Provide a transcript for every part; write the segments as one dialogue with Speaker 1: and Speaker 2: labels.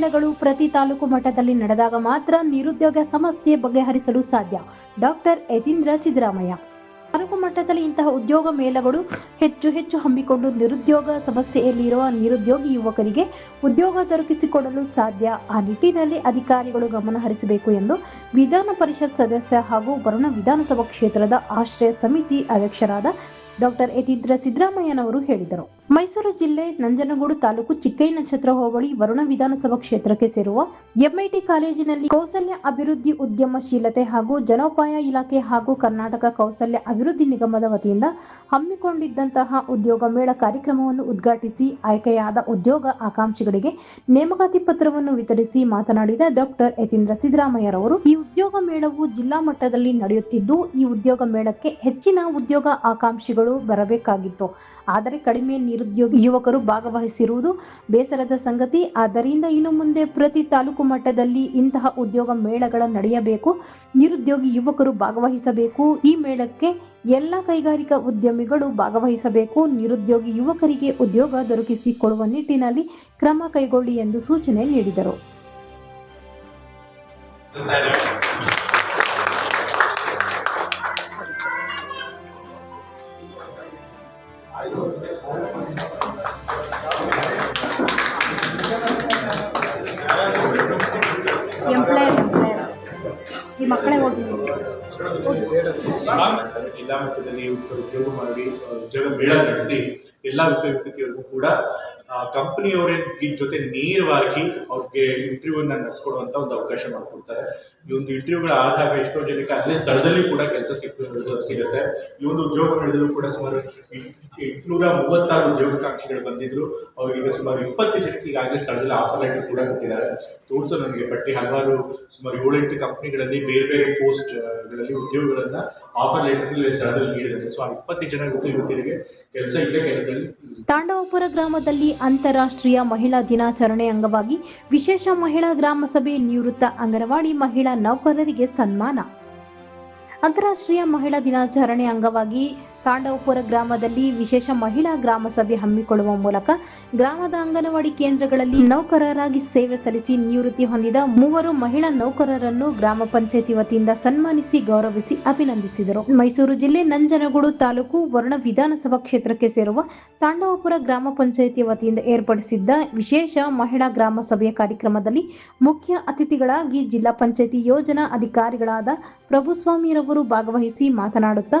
Speaker 1: ಮೇಳಗಳು ಪ್ರತಿ ತಾಲೂಕು ಮಟ್ಟದಲ್ಲಿ ನಡೆದಾಗ ಮಾತ್ರ ನಿರುದ್ಯೋಗ ಸಮಸ್ಯೆ ಬಗೆಹರಿಸಲು ಸಾಧ್ಯ. ಡಾಕ್ಟರ್ ಯತೀಂದ್ರ ಸಿದ್ದರಾಮಯ್ಯ. ತಾಲೂಕು ಮಟ್ಟದಲ್ಲಿ ಇಂತಹ ಉದ್ಯೋಗ ಮೇಳಗಳು ಹೆಚ್ಚು ಹಮ್ಮಿಕೊಂಡು ನಿರುದ್ಯೋಗ ಸಮಸ್ಯೆಯಲ್ಲಿರುವ ನಿರುದ್ಯೋಗಿ ಯುವಕರಿಗೆ ಉದ್ಯೋಗ ದೊರಕಿಸಿಕೊಡಲು ಸಾಧ್ಯ. ಆ ನಿಟ್ಟಿನಲ್ಲಿ ಅಧಿಕಾರಿಗಳು ಗಮನ ಹರಿಸಬೇಕು ಎಂದು ವಿಧಾನ ಪರಿಷತ್ ಸದಸ್ಯ ಹಾಗೂ ವರುಣ ವಿಧಾನಸಭಾ ಕ್ಷೇತ್ರದ ಆಶ್ರಯ ಸಮಿತಿ ಅಧ್ಯಕ್ಷರಾದ ಡಾಕ್ಟರ್ ಯತೀಂದ್ರ ಸಿದ್ದರಾಮಯ್ಯನವರು ಹೇಳಿದರು. ಮೈಸೂರು ಜಿಲ್ಲೆ ನಂಜನಗೂಡು ತಾಲೂಕು ಚಿಕ್ಕಯ್ಯನಛತ್ರ ಹೋಬಳಿ ವರುಣ ವಿಧಾನಸಭಾ ಕ್ಷೇತ್ರಕ್ಕೆ ಸೇರುವ ಎಂಐಟಿ ಕಾಲೇಜಿನಲ್ಲಿ ಕೌಶಲ್ಯ ಅಭಿವೃದ್ಧಿ ಉದ್ಯಮಶೀಲತೆ ಹಾಗೂ ಜನೋಪಾಯ ಇಲಾಖೆ ಹಾಗೂ ಕರ್ನಾಟಕ ಕೌಶಲ್ಯ ಅಭಿವೃದ್ಧಿ ನಿಗಮದ ವತಿಯಿಂದ ಹಮ್ಮಿಕೊಂಡಿದ್ದಂತಹ ಉದ್ಯೋಗ ಮೇಳ ಕಾರ್ಯಕ್ರಮವನ್ನು ಉದ್ಘಾಟಿಸಿ ಆಯ್ಕೆಯಾದ ಉದ್ಯೋಗ ಆಕಾಂಕ್ಷಿಗಳಿಗೆ ನೇಮಕಾತಿ ಪತ್ರವನ್ನು ವಿತರಿಸಿ ಮಾತನಾಡಿದ ಡಾಕ್ಟರ್ ಯತೀಂದ್ರ ಸಿದ್ದರಾಮಯ್ಯರವರು, ಈ ಉದ್ಯೋಗ ಮೇಳವು ಜಿಲ್ಲಾ ಮಟ್ಟದಲ್ಲಿ ನಡೆಯುತ್ತಿದ್ದು, ಈ ಉದ್ಯೋಗ ಮೇಳಕ್ಕೆ ಹೆಚ್ಚಿನ ಉದ್ಯೋಗ ಆಕಾಂಕ್ಷಿಗಳು ಬರಬೇಕಾಗಿತ್ತು. ಆದರೆ ಕಡಿಮೆ ನಿರುದ್ಯೋಗಿ ಯುವಕರು ಭಾಗವಹಿಸಿರುವುದು ಬೇಸರದ ಸಂಗತಿ. ಆದ್ದರಿಂದ ಇನ್ನು ಮುಂದೆ ಪ್ರತಿ ತಾಲೂಕು ಮಟ್ಟದಲ್ಲಿ ಇಂತಹ ಉದ್ಯೋಗ ಮೇಳಗಳ ನಡೆಯಬೇಕು. ನಿರುದ್ಯೋಗಿ ಯುವಕರು ಭಾಗವಹಿಸಬೇಕು. ಈ ಮೇಳಕ್ಕೆ ಎಲ್ಲ ಕೈಗಾರಿಕಾ ಉದ್ಯಮಿಗಳು ಭಾಗವಹಿಸಬೇಕು. ನಿರುದ್ಯೋಗಿ ಯುವಕರಿಗೆ ಉದ್ಯೋಗ ದೊರಕಿಸಿಕೊಡುವ ನಿಟ್ಟಿನಲ್ಲಿ ಕ್ರಮ ಕೈಗೊಳ್ಳಿ ಎಂದು ಸೂಚನೆ ನೀಡಿದರು. ಈ ಮಕ್ಕಳೇ
Speaker 2: ಜಿಲ್ಲಾ ಮಟ್ಟದಲ್ಲಿ ಉದ್ಯೋಗ ಮಾಡಿ ಉದ್ಯೋಗ ಮೇಳ ನಡೆಸಿ ಎಲ್ಲ ವ್ಯಕ್ತಿಗಳಿಗೂ ಕೂಡ ಕಂಪನಿಯವರೇ ಜೊತೆ ನೇರವಾಗಿ ಅವ್ರಿಗೆ ಇಂಟರ್ವ್ಯೂನ ನಡೆಸ್ಕೊಡುವಂತ ಒಂದು ಅವಕಾಶ ಮಾಡಿಕೊಡ್ತಾರೆ. ಈ ಒಂದು ಇಂಟರ್ವ್ಯೂಗಳ ಆದಾಗ ಎಷ್ಟೋ ಜನಕ್ಕೆ ಅಲ್ಲೇ ಸ್ಥಳದಲ್ಲಿ ಕೂಡ ಕೆಲಸ ಸಿಗುತ್ತೆ. ಈ ಒಂದು ಉದ್ಯೋಗ ಮೇಳದಲ್ಲೂ ಕೂಡ ಸುಮಾರು 836 ಉದ್ಯೋಗಾಕಾಂಕ್ಷಿಗಳು ಬಂದಿದ್ರು. ಅವರಿಗೆ ಸುಮಾರು 20 ಜನಕ್ಕೆ ಈಗಾಗಲೇ ಸ್ಥಳದಲ್ಲಿ ಆಫರ್ ಲೆಟರ್ ಕೂಡ ಕೊಟ್ಟಿದ್ದಾರೆ. ತೋರಿಸೋ ನನಗೆ ಪಟ್ಟಿ ಹಲವಾರು ಸುಮಾರು 7-8 ಕಂಪನಿಗಳಲ್ಲಿ ಬೇರೆ ಪೋಸ್ಟ್ಗಳಲ್ಲಿ ಉದ್ಯೋಗಗಳನ್ನ ಆಫರ್ ಲೆಟರ್ ಸ್ಥಳದಲ್ಲಿ ನೀಡಿದ್ದಾರೆ. ಸೊ ಆ 20 ಜನ ಯುವತಿಯರಿಗೆ ಕೆಲಸ ಇಲ್ಲೇ ಕೆಲಸದಲ್ಲಿ.
Speaker 1: ತಾಂಡವಪುರ ಗ್ರಾಮದಲ್ಲಿ ಅಂತಾರಾಷ್ಟ್ರೀಯ ಮಹಿಳಾ ದಿನಾಚರಣೆ ಅಂಗವಾಗಿ ವಿಶೇಷ ಮಹಿಳಾ ಗ್ರಾಮ ಸಭೆ, ನಿವೃತ್ತ ಅಂಗನವಾಡಿ ಮಹಿಳಾ ನೌಕರರಿಗೆ ಸನ್ಮಾನ. ಅಂತಾರಾಷ್ಟ್ರೀಯ ಮಹಿಳಾ ದಿನಾಚರಣೆ ಅಂಗವಾಗಿ ತಾಂಡವಪುರ ಗ್ರಾಮದಲ್ಲಿ ವಿಶೇಷ ಮಹಿಳಾ ಗ್ರಾಮ ಸಭೆ ಹಮ್ಮಿಕೊಳ್ಳುವ ಮೂಲಕ ಗ್ರಾಮದ ಅಂಗನವಾಡಿ ಕೇಂದ್ರಗಳಲ್ಲಿ ನೌಕರರಾಗಿ ಸೇವೆ ಸಲ್ಲಿಸಿ ನಿವೃತ್ತಿ ಹೊಂದಿದ 3 ಮಹಿಳಾ ನೌಕರರನ್ನು ಗ್ರಾಮ ಪಂಚಾಯಿತಿ ವತಿಯಿಂದ ಸನ್ಮಾನಿಸಿ ಗೌರವಿಸಿ ಅಭಿನಂದಿಸಿದರು. ಮೈಸೂರು ಜಿಲ್ಲೆ ನಂಜನಗೂಡು ತಾಲೂಕು ವರುಣ ವಿಧಾನಸಭಾ ಕ್ಷೇತ್ರಕ್ಕೆ ಸೇರುವ ತಾಂಡವಪುರ ಗ್ರಾಮ ಪಂಚಾಯಿತಿ ವತಿಯಿಂದ ಏರ್ಪಡಿಸಿದ್ದ ವಿಶೇಷ ಮಹಿಳಾ ಗ್ರಾಮ ಸಭೆಯ ಕಾರ್ಯಕ್ರಮದಲ್ಲಿ ಮುಖ್ಯ ಅತಿಥಿಗಳಾಗಿ ಜಿಲ್ಲಾ ಪಂಚಾಯಿತಿ ಯೋಜನಾ ಅಧಿಕಾರಿಗಳಾದ ಪ್ರಭುಸ್ವಾಮಿರವರು ಭಾಗವಹಿಸಿ ಮಾತನಾಡುತ್ತಾ,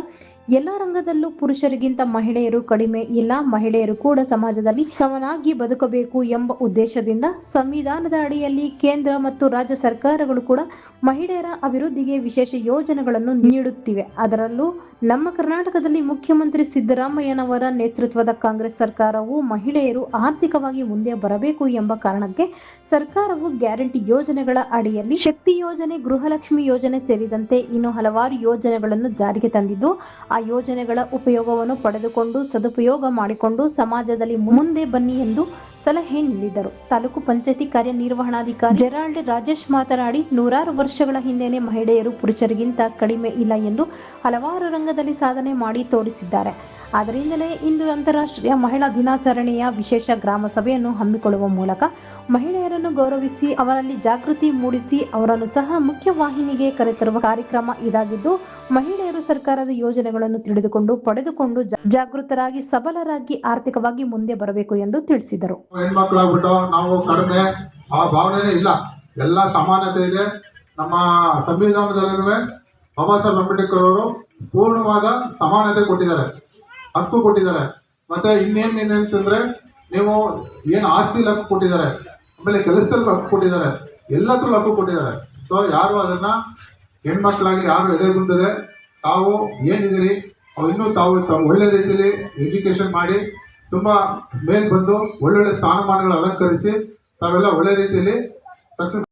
Speaker 1: ಎಲ್ಲ ರಂಗದಲ್ಲೂ ಪುರುಷರಿಗಿಂತ ಮಹಿಳೆಯರು ಕಡಿಮೆ ಇಲ್ಲ, ಮಹಿಳೆಯರು ಕೂಡ ಸಮಾಜದಲ್ಲಿ ಸಮನಾಗಿ ಬದುಕಬೇಕು ಎಂಬ ಉದ್ದೇಶದಿಂದ ಸಂವಿಧಾನದ ಅಡಿಯಲ್ಲಿ ಕೇಂದ್ರ ಮತ್ತು ರಾಜ್ಯ ಸರ್ಕಾರಗಳು ಕೂಡ ಮಹಿಳೆಯರ ಅಭಿವೃದ್ಧಿಗೆ ವಿಶೇಷ ಯೋಜನೆಗಳನ್ನು ನೀಡುತ್ತಿವೆ. ಅದರಲ್ಲೂ ನಮ್ಮ ಕರ್ನಾಟಕದಲ್ಲಿ ಮುಖ್ಯಮಂತ್ರಿ ಸಿದ್ದರಾಮಯ್ಯನವರ ನೇತೃತ್ವದ ಕಾಂಗ್ರೆಸ್ ಸರ್ಕಾರವು ಮಹಿಳೆಯರು ಆರ್ಥಿಕವಾಗಿ ಮುಂದೆ ಬರಬೇಕು ಎಂಬ ಕಾರಣಕ್ಕೆ ಸರ್ಕಾರವು ಗ್ಯಾರಂಟಿ ಯೋಜನೆಗಳ ಅಡಿಯಲ್ಲಿ ಶಕ್ತಿ ಯೋಜನೆ, ಗೃಹಲಕ್ಷ್ಮಿ ಯೋಜನೆ ಸೇರಿದಂತೆ ಇನ್ನು ಹಲವಾರು ಯೋಜನೆಗಳನ್ನು ಜಾರಿಗೆ ತಂದಿದ್ದು, ಆ ಯೋಜನೆಗಳ ಉಪಯೋಗವನ್ನು ಪಡೆದುಕೊಂಡು ಸದುಪಯೋಗ ಮಾಡಿಕೊಂಡು ಸಮಾಜದಲ್ಲಿ ಮುಂದೆ ಬನ್ನಿ ಎಂದು ಸಲಹೆ ನೀಡಿದರು. ತಾಲೂಕು ಪಂಚಾಯತಿ ಕಾರ್ಯನಿರ್ವಹಣಾಧಿಕಾರಿ ಜೆರಾಲ್ಡ್ ರಾಜೇಶ್ ಮಾತನಾಡಿ, 100 ವರ್ಷಗಳ ಹಿಂದೆನೇ ಮಹಿಳೆಯರು ಪುರುಷರಿಗಿಂತ ಕಡಿಮೆ ಇಲ್ಲ ಎಂದು ಹಲವಾರು ರಂಗದಲ್ಲಿ ಸಾಧನೆ ಮಾಡಿ ತೋರಿಸಿದ್ದಾರೆ. ಆದ್ದರಿಂದಲೇ ಇಂದು ಅಂತಾರಾಷ್ಟ್ರೀಯ ಮಹಿಳಾ ದಿನಾಚರಣೆಯ ವಿಶೇಷ ಗ್ರಾಮ ಸಭೆಯನ್ನು ಹಮ್ಮಿಕೊಳ್ಳುವ ಮೂಲಕ ಮಹಿಳೆಯರನ್ನು ಗೌರವಿಸಿ ಅವರಲ್ಲಿ ಜಾಗೃತಿ ಮೂಡಿಸಿ ಅವರನ್ನು ಸಹ ಮುಖ್ಯವಾಹಿನಿಗೆ ಕರೆತರುವ ಕಾರ್ಯಕ್ರಮ ಇದಾಗಿದ್ದು, ಮಹಿಳೆಯರು ಸರ್ಕಾರದ ಯೋಜನೆಗಳನ್ನು ತಿಳಿದುಕೊಂಡು ಪಡೆದುಕೊಂಡು ಜಾಗೃತರಾಗಿ ಸಬಲರಾಗಿ ಆರ್ಥಿಕವಾಗಿ ಮುಂದೆ ಬರಬೇಕು ಎಂದು ತಿಳಿಸಿದರು.
Speaker 3: ಹೆಣ್ಮಕ್ಳಾಗ್ಬಿಟ್ಟು ನಾವು ಕಡಿಮೆ ಆ ಭಾವನೆ ಇಲ್ಲ, ಎಲ್ಲ ಸಮಾನತೆ ಇದೆ. ನಮ್ಮ ಸಂವಿಧಾನದಲ್ಲೂ ಬಾಬಾ ಸಾಹೇಬ್ ಅಂಬೇಡ್ಕರ್ ಅವರು ಪೂರ್ಣವಾದ ಸಮಾನತೆ ಕೊಟ್ಟಿದ್ದಾರೆ, ಹಕ್ಕು ಕೊಟ್ಟಿದ್ದಾರೆ. ಮತ್ತೆ ಇನ್ನೇನಂತಂದ್ರೆ ನೀವು ಏನು ಆಸ್ತಿಲಿ ಹಕ್ಕು ಕೊಟ್ಟಿದ್ದಾರೆ, ಆಮೇಲೆ ಕೆಲಸದಲ್ಲಿ ಹಕ್ಕು ಕೊಟ್ಟಿದ್ದಾರೆ, ಎಲ್ಲತ್ರಲ್ಲೂ ಹಕ್ಕು ಕೊಟ್ಟಿದ್ದಾರೆ. ಸೊ ಯಾರು ಅದನ್ನ ಹೆಣ್ಮಕ್ಳಾಗಿ ಯಾರು ಎದೆಗುಂದದೆ ತಾವು ಏನಿದ್ದೀರಿ ಇನ್ನೂ ತಾವು ಒಳ್ಳೆ ರೀತಿಯಲ್ಲಿ ಎಜುಕೇಶನ್ ಮಾಡಿ ತುಂಬ ಮೇಲ್ ಬಂದು ಒಳ್ಳೊಳ್ಳೆ ಸ್ಥಾನಮಾನಗಳು ಅಲಂಕರಿಸಿ ತಾವೆಲ್ಲ ಒಳ್ಳೆ ರೀತಿಯಲ್ಲಿ ಸಕ್ಸಸ್